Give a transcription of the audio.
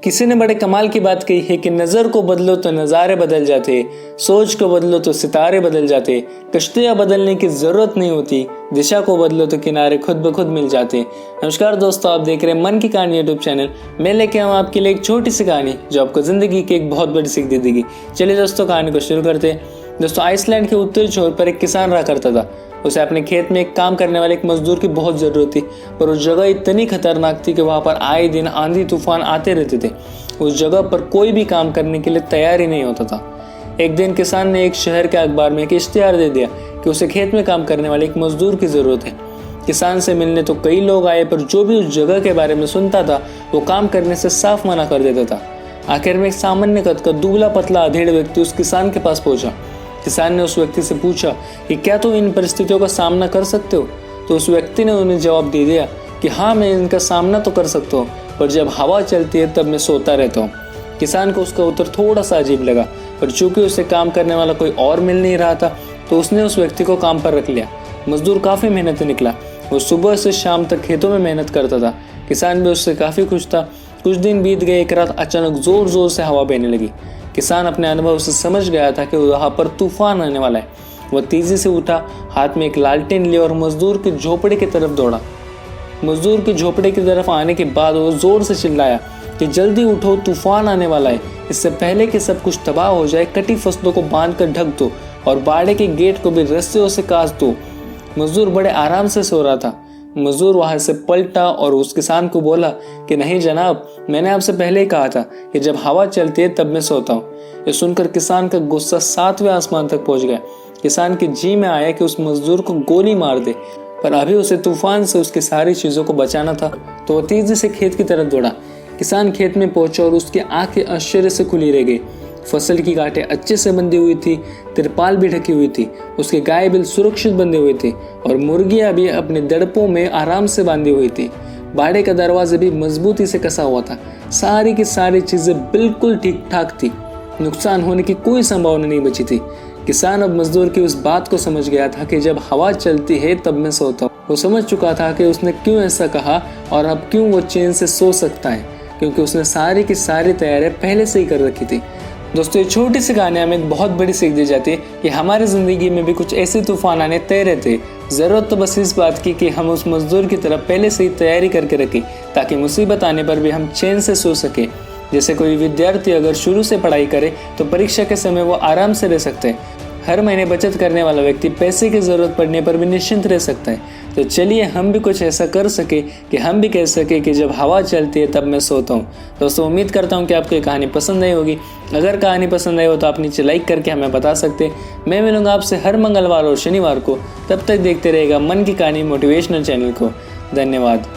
किसी ने बड़े कमाल की बात कही है कि नज़र को बदलो तो नज़ारे बदल जाते, सोच को बदलो तो सितारे बदल जाते, कश्तियाँ बदलने की ज़रूरत नहीं होती, दिशा को बदलो तो किनारे खुद ब खुद मिल जाते। नमस्कार दोस्तों, आप देख रहे हैं मन की कहानी यूट्यूब चैनल। मैं लेके आऊँ आपके लिए एक छोटी सी कहानी जो आपको ज़िंदगी की एक बहुत बड़ी सीख दे देगी। चलिए दोस्तों, कहानी को शुरू करते हैं। दोस्तों, आइसलैंड के उत्तरी छोर पर एक किसान रहा करता था। उसे अपने खेत में एक काम करने वाले एक मजदूर की बहुत ज़रूरत थी, पर उस जगह इतनी खतरनाक थी कि वहाँ पर आए दिन आंधी तूफान आते रहते थे। उस जगह पर कोई भी काम करने के लिए तैयार ही नहीं होता था। एक दिन किसान ने एक शहर के अखबार में एक इश्तिहार दे दिया कि उसे खेत में काम करने वाले एक मजदूर की ज़रूरत है। किसान से मिलने तो कई लोग आए, पर जो भी उस जगह के बारे में सुनता था वो काम करने से साफ मना कर देता था। आखिर में एक सामान्य कद का दुबला पतला अधेड़ व्यक्ति उस किसान के पास पहुंचा। किसान ने उस व्यक्ति से पूछा कि क्या तुम इन परिस्थितियों का सामना कर सकते हो? तो उस व्यक्ति ने उन्हें जवाब दे दिया कि हाँ, मैं इनका सामना तो कर सकता हूँ, पर जब हवा चलती है तब मैं सोता रहता हूँ। किसान को उसका उत्तर थोड़ा सा अजीब लगा, पर चूंकि उसे काम करने वाला कोई और मिल नहीं रहा था तो उसने उस व्यक्ति को काम पर रख लिया। मजदूर काफ़ी मेहनती निकला। वो सुबह से शाम तक खेतों में मेहनत करता था। किसान भी उससे काफ़ी खुश था। कुछ दिन बीत गए। एक रात अचानक ज़ोर ज़ोर से हवा बहने लगी। किसान अपने अनुभव से समझ गया था कि वहाँ पर तूफान आने वाला है। वह तेजी से उठा, हाथ में एक लालटेन लिया और मजदूर की झोपड़ी की तरफ दौड़ा। मजदूर की झोपड़ी की तरफ आने के बाद वो जोर से चिल्लाया कि जल्दी उठो, तूफान आने वाला है। इससे पहले कि सब कुछ तबाह हो जाए, कटी फसलों को बांध कर ढक दो और बाड़े के गेट को भी रस्सियों से काट दो। मजदूर बड़े आराम से सो रहा था। मजदूर वहां से पलटा और उस किसान को बोला कि नहीं जनाब, मैंने आपसे पहले ही कहा था कि जब हवा चलती है तब मैं सोता हूँ। ये सुनकर किसान का गुस्सा 7वें आसमान तक पहुंच गया। किसान के जी में आया कि उस मजदूर को गोली मार दे, पर अभी उसे तूफान से उसकी सारी चीज़ों को बचाना था, तो वह तेजी से खेत की तरफ दौड़ा। किसान खेत में पहुंचा और उसकी आंखें आश्चर्य से खुली रह गई। फसल की गांठें अच्छे से बंधी हुई थी, तिरपाल भी ढकी हुई थी, उसके गाय बिल सुरक्षित बंधे हुए थे और मुर्गियां भी अपने दड़पों में आराम से बांधी हुई थी। बाड़े का दरवाजा भी मजबूती से कसा हुआ था। सारी की सारी चीजें बिल्कुल ठीक ठाक थी। नुकसान होने की कोई संभावना नहीं बची थी। किसान अब मजदूर की उस बात को समझ गया था कि जब हवा चलती है तब मैं सोता हूँ। वो समझ चुका था कि उसने क्यों ऐसा कहा और अब क्यों वो चैन से सो सकता है, क्योंकि उसने सारी की सारी तैयारियां पहले से ही कर रखी थी। दोस्तों, ये छोटी सी कहानी हमें एक बहुत बड़ी सीख दी जाती है कि हमारी ज़िंदगी में भी कुछ ऐसे तूफान आने तय रहते। ज़रूरत तो बस इस बात की कि हम उस मजदूर की तरह पहले से ही तैयारी करके रखें, ताकि मुसीबत आने पर भी हम चैन से सो सके। जैसे कोई विद्यार्थी अगर शुरू से पढ़ाई करे तो परीक्षा के समय वो आराम से रह सकते हैं। हर महीने बचत करने वाला व्यक्ति पैसे की ज़रूरत पड़ने पर भी निश्चिंत रह सकता है। तो चलिए हम भी कुछ ऐसा कर सके कि हम भी कह सके कि जब हवा चलती है तब मैं सोता हूँ। दोस्तों, उम्मीद करता हूँ कि आपको ये कहानी पसंद आई होगी। अगर कहानी पसंद आई हो तो आप नीचे लाइक करके हमें बता सकते हैं। मैं मिलूंगा आपसे हर मंगलवार और शनिवार को। तब तक देखते रहेगा मन की कहानी मोटिवेशनल चैनल को। धन्यवाद।